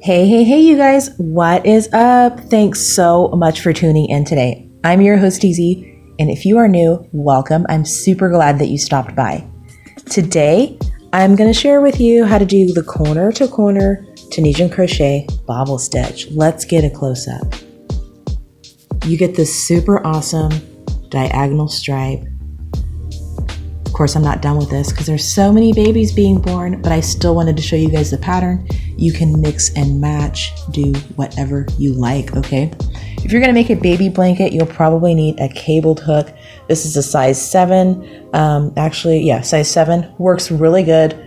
Hey, you guys, what is up? Thanks so much for tuning in today. I'm your host, Easy, and if you are new, welcome. I'm super glad that you stopped by. Today, I'm going to share with you how to do the corner to corner Tunisian crochet bobble stitch. Let's get a close up. You get this super awesome diagonal stripe. Of course, I'm not done with this because there's so many babies being born, but I still wanted to show you guys the pattern. You can mix and match, do whatever you like, okay? If you're gonna make a baby blanket, you'll probably need a cabled hook. This is a size 7. Size 7. Works really good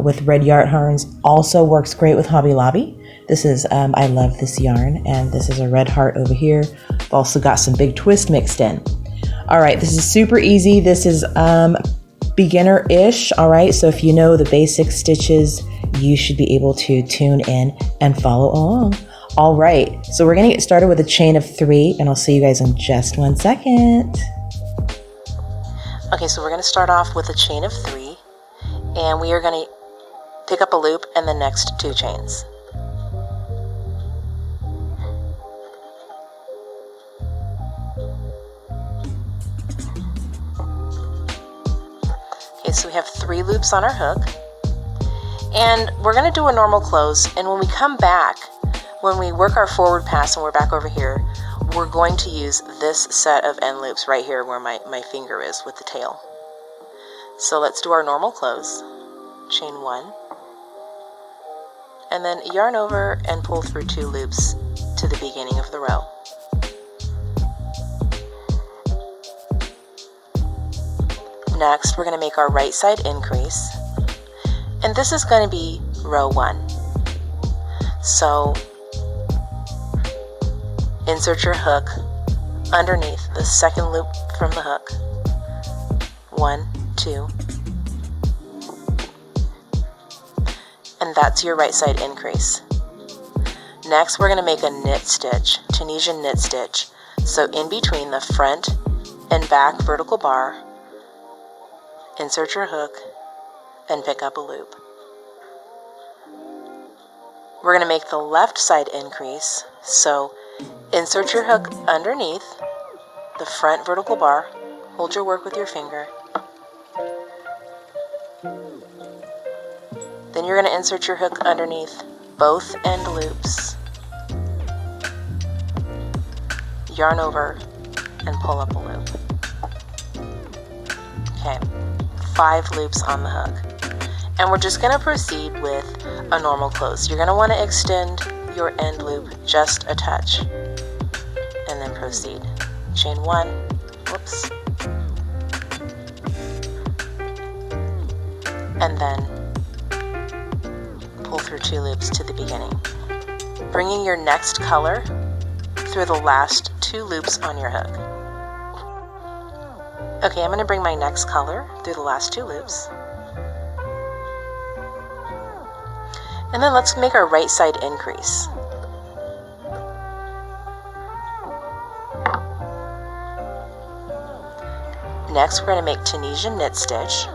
with red yarns. Also works great with Hobby Lobby. This is, I love this yarn, and this is a red heart over here. I've also got some big twist mixed in. All right, this is super easy. This is beginner-ish, all right? So if you know the basic stitches, you should be able to tune in and follow along. All right, so we're gonna get started with a chain of 3, and I'll see you guys in just 1 second. Okay, so we're gonna start off with a chain of 3, and we are gonna pick up a loop and the next 2 chains. Okay, so we have 3 loops on our hook, and we're going to do a normal close, and when we come back, when we work our forward pass and we're back over here, we're going to use this set of end loops right here where my finger is with the tail. So let's do our normal close, chain 1, and then yarn over and pull through 2 loops to the beginning of the row. Next, we're going to make our right side increase, and this is going to be row 1. So insert your hook underneath the second loop from the hook. 1, 2, and that's your right side increase. Next, we're going to make a knit stitch, Tunisian knit stitch. So in between the front and back vertical bar, insert your hook and pick up a loop. We're going to make the left side increase, so insert your hook underneath the front vertical bar, hold your work with your finger, then you're going to insert your hook underneath both end loops, yarn over and pull up a loop. Okay. 5 loops on the hook, and we're just going to proceed with a normal close. You're going to want to extend your end loop just a touch and then proceed. Chain 1, whoops, and then pull through 2 loops to the beginning, bringing your next color through the last 2 loops on your hook. Okay, I'm going to bring my next color through the last 2 loops. And then let's make our right side increase. Next, we're going to make Tunisian knit stitch.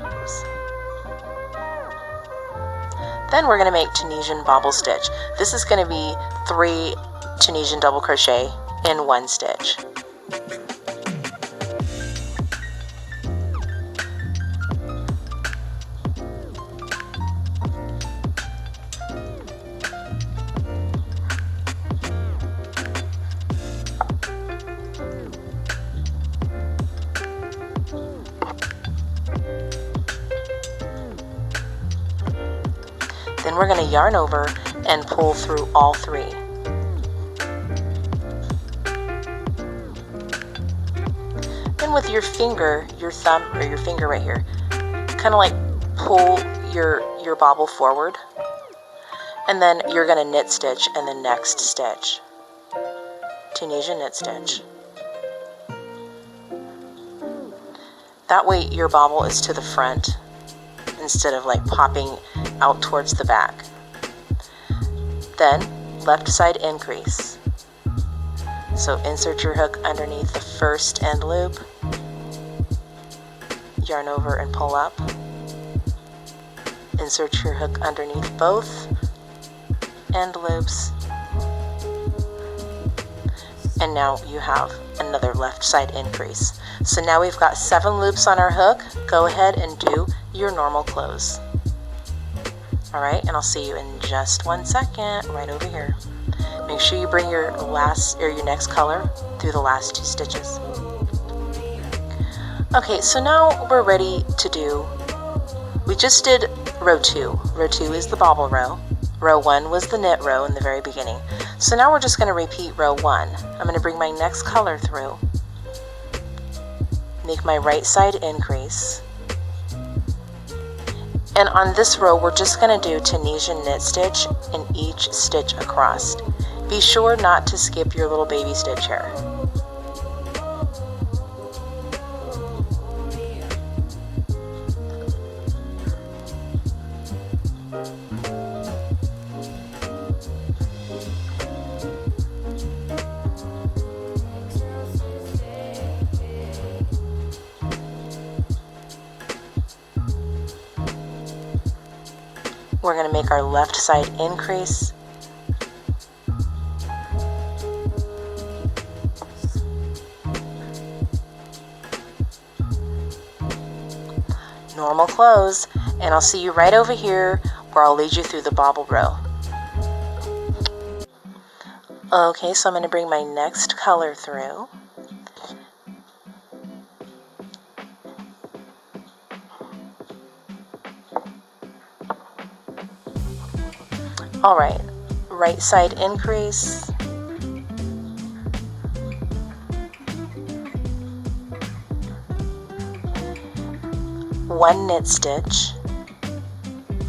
Oops. Then we're going to make Tunisian bobble stitch. This is going to be 3 Tunisian double crochet in 1 stitch. Then we're going to yarn over and pull through all 3. Then with your finger, your thumb or your finger right here, kind of like pull your bobble forward, and then you're going to knit stitch in the next stitch. Tunisian knit stitch. That way your bobble is to the front instead of like popping out towards the back. Then left side increase. So insert your hook underneath the first end loop, yarn over and pull up, insert your hook underneath both end loops, and now you have another left side increase. So now we've got 7 loops on our hook. Go ahead and do your normal close. Alright, and I'll see you in just 1 second, right over here. Make sure you bring your next color through the last 2 stitches. Okay, so now we're ready to do, we just did row 2. Row 2 is the bobble row. Row 1 was the knit row in the very beginning. So now we're just going to repeat row 1. I'm going to bring my next color through, make my right side increase, and on this row we're just going to do Tunisian knit stitch in each stitch across. Be sure not to skip your little baby stitch here. We're going to make our left side increase, normal close, and I'll see you right over here where I'll lead you through the bobble row. Okay, so I'm going to bring my next color through. Alright, right side increase, one knit stitch,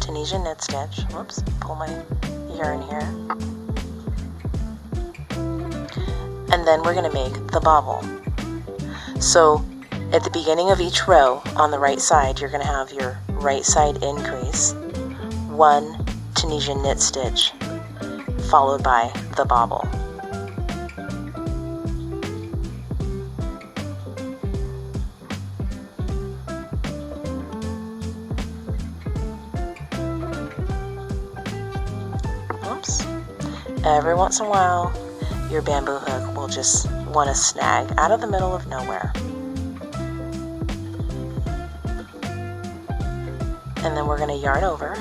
Tunisian knit stitch, whoops, pull my yarn here, and then we're going to make the bobble. So at the beginning of each row on the right side, you're going to have your right side increase, one Tunisian knit stitch, followed by the bobble. Oops. Every once in a while, your bamboo hook will just want to snag out of the middle of nowhere. And then we're going to yarn over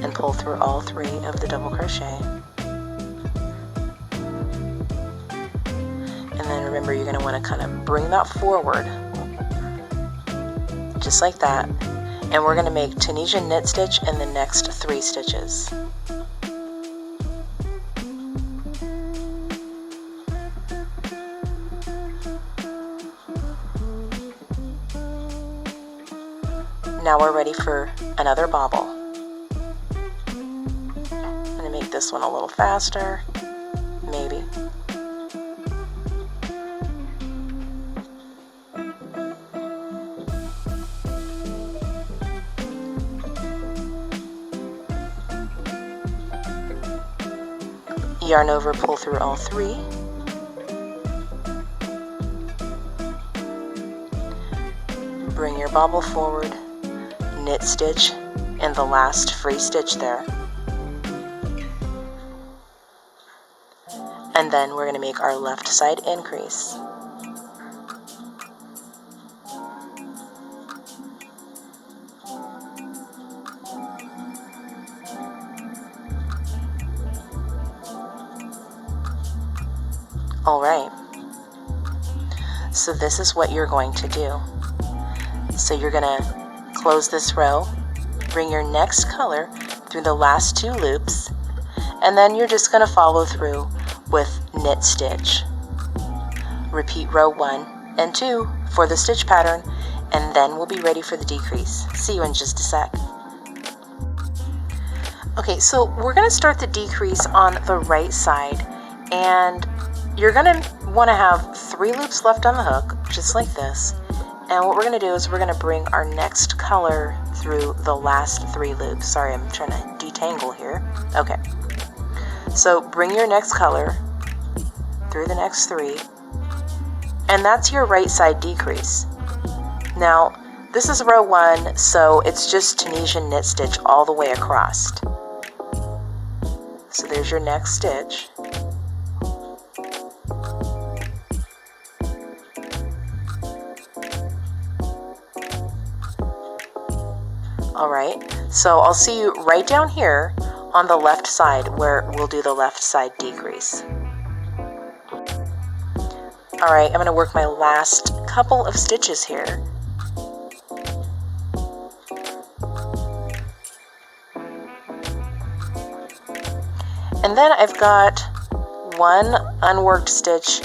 and pull through all 3 of the double crochet. And then remember, you're going to want to kind of bring that forward, just like that. And we're going to make Tunisian knit stitch in the next 3 stitches. Now we're ready for another bobble. I'm going to make this one a little faster, maybe. Yarn over, pull through all 3. Bring your bobble forward, knit stitch in the last free stitch there. And then we're going to make our left side increase. Alright, so this is what you're going to do. So you're going to close this row, bring your next color through the last 2 loops, and then you're just going to follow through with knit stitch. Repeat row 1 and 2 for the stitch pattern, and then we'll be ready for the decrease. See you in just a sec. Okay, so we're going to start the decrease on the right side, and you're going to want to have 3 loops left on the hook, just like this. And what we're going to do is we're going to bring our next color through the last 3 loops. Sorry, I'm trying to detangle here. Okay. So bring your next color through the next 3, and that's your right side decrease. Now, This is row 1, so it's just Tunisian knit stitch all the way across. So there's your next stitch. Alright, so I'll see you right down here on the left side where we'll do the left side decrease. Alright, I'm going to work my last couple of stitches here. And then I've got one unworked stitch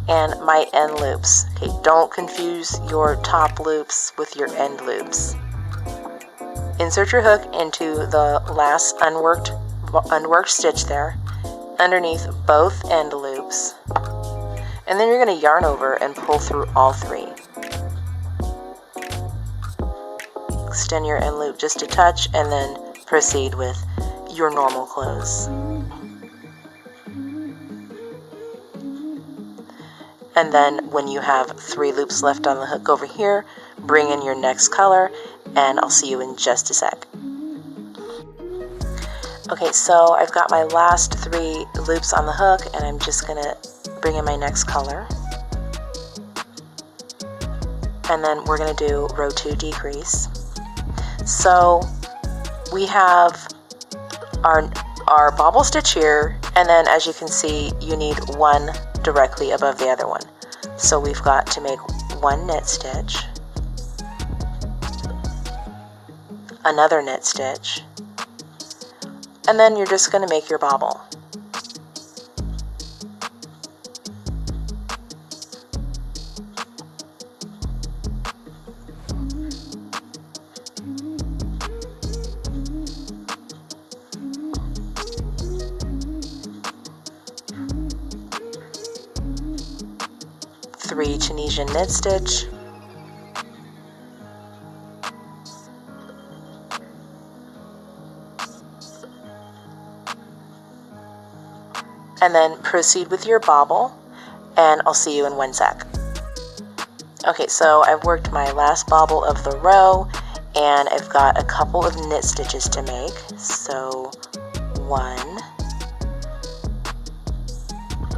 and my end loops. Okay, don't confuse your top loops with your end loops. Insert your hook into the last unworked stitch there, underneath both end loops, and then you're going to yarn over and pull through all 3. Extend your end loop just a touch and then proceed with your normal close. And then when you have 3 loops left on the hook over here, bring in your next color, and I'll see you in just a sec. Okay, so I've got my last 3 loops on the hook, and I'm just gonna bring in my next color. And then we're gonna do row 2 decrease. So we have our bobble stitch here, and then as you can see, you need one directly above the other one. So we've got to make 1 knit stitch, another knit stitch, and then you're just going to make your bobble. Three Tunisian knit stitch, and then proceed with your bobble, and I'll see you in 1 sec. Okay, so I've worked my last bobble of the row, and I've got a couple of knit stitches to make. So 1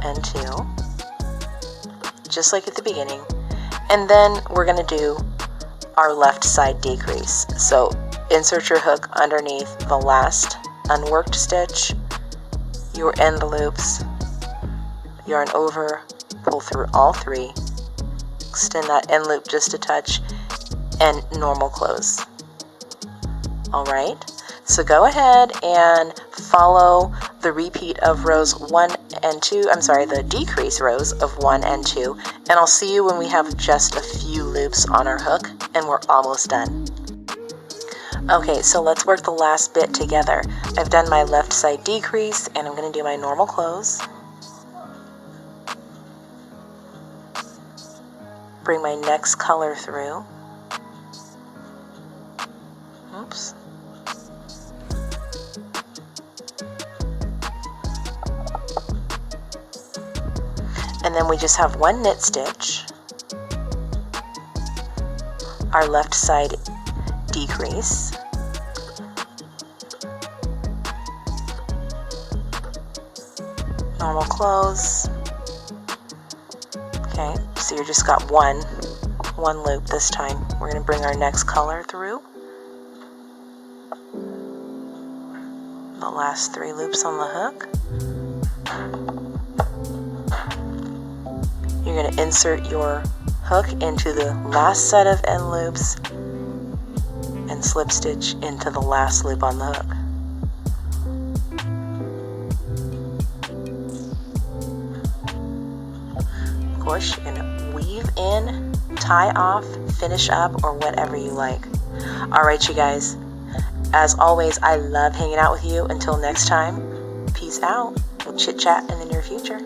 and 2. Just like at the beginning, and then we're going to do our left side decrease. So insert your hook underneath the last unworked stitch, your end loops, yarn over, pull through all 3, extend that end loop just a touch, and normal close. Alright, so go ahead and follow the repeat of rows 1 and 2, the decrease rows of 1 and 2, and I'll see you when we have just a few loops on our hook and we're almost done. Okay, so let's work the last bit together. I've done my left side decrease and I'm going to do my normal close. Bring my next color through. Oops. And then we just have 1 knit stitch, our left side decrease, normal close. Okay, so you just got one loop this time. We're going to bring our next color through. The last 3 loops on the hook. You're going to insert your hook into the last set of end loops and slip stitch into the last loop on the hook. Of course, you're going to weave in, tie off, finish up, or whatever you like. Alright, you guys, as always, I love hanging out with you. Until next time, peace out. We'll chit chat in the near future.